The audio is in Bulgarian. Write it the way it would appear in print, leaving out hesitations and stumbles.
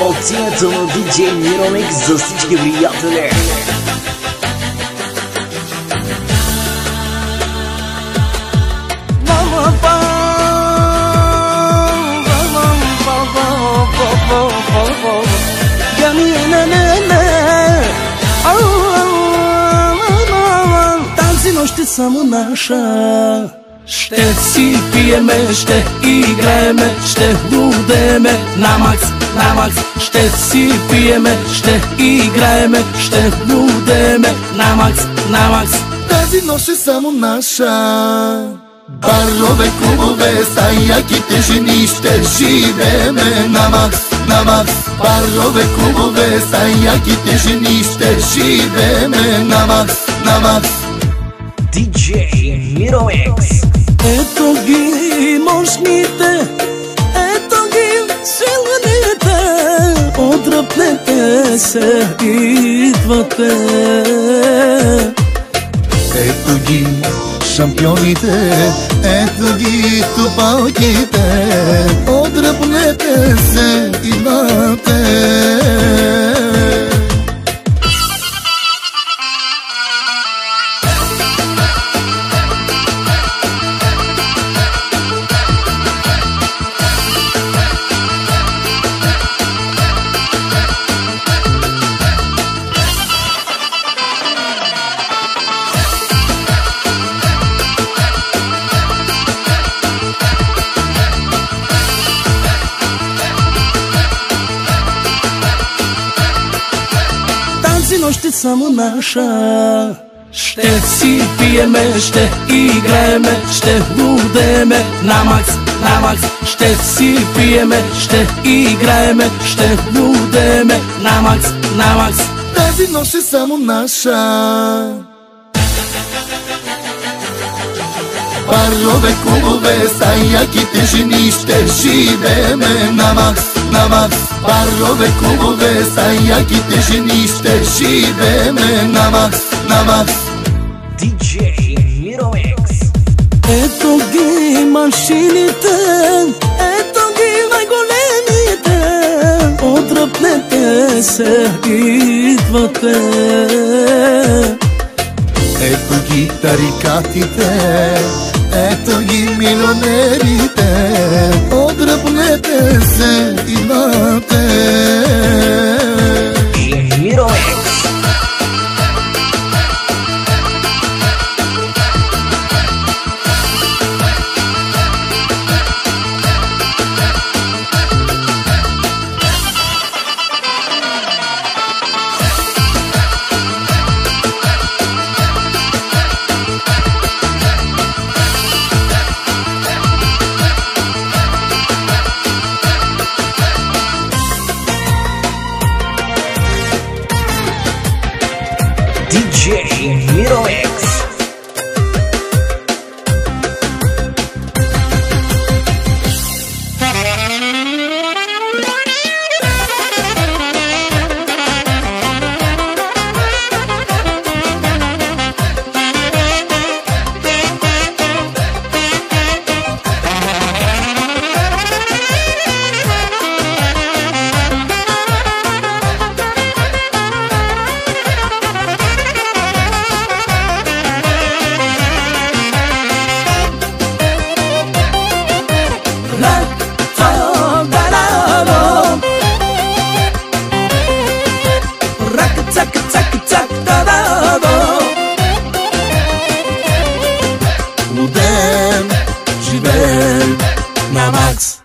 От името на DJ Miramix за всички приятели. Тази нощ е само наша. Ще си пиеме, ще играеме, ще лудеме на макс, на макс. Ще си пиеме, ще играеме, ще лудеме на макс, на макс. Тази нощ е само наша. Барове, клубове, са яките жени, ще живееме на макс, на макс. Барове, клубове, са яките жени, ще живееме на макс, на макс. DJ Miramix. Ето ги мощните, ето ги силните, отдръпнете се, идвате. Ето ги шампионите, ето ги тупалките, отдръпнете се, идвате. Тази нощ е само наша. Ще си пиеме, ще играеме, ще лудеме на макс, на макс. Ще си пиеме, ще играеме, ще лудеме на макс, на макс. Тази нощ е само наша. Барове, клубове, са яките жени, ще живееме на макс, на макс. Барове, клубове, са яките жени, ще живееме на макс, на макс. DJ Miramix. Ето ги машините, ето ги най-големите, отдръпнете се, идвате. Ето ги тарикатите, ето ги милионерите, отдръпнете се, идвате. Miramix. DJ Miramix. Живеем на макс.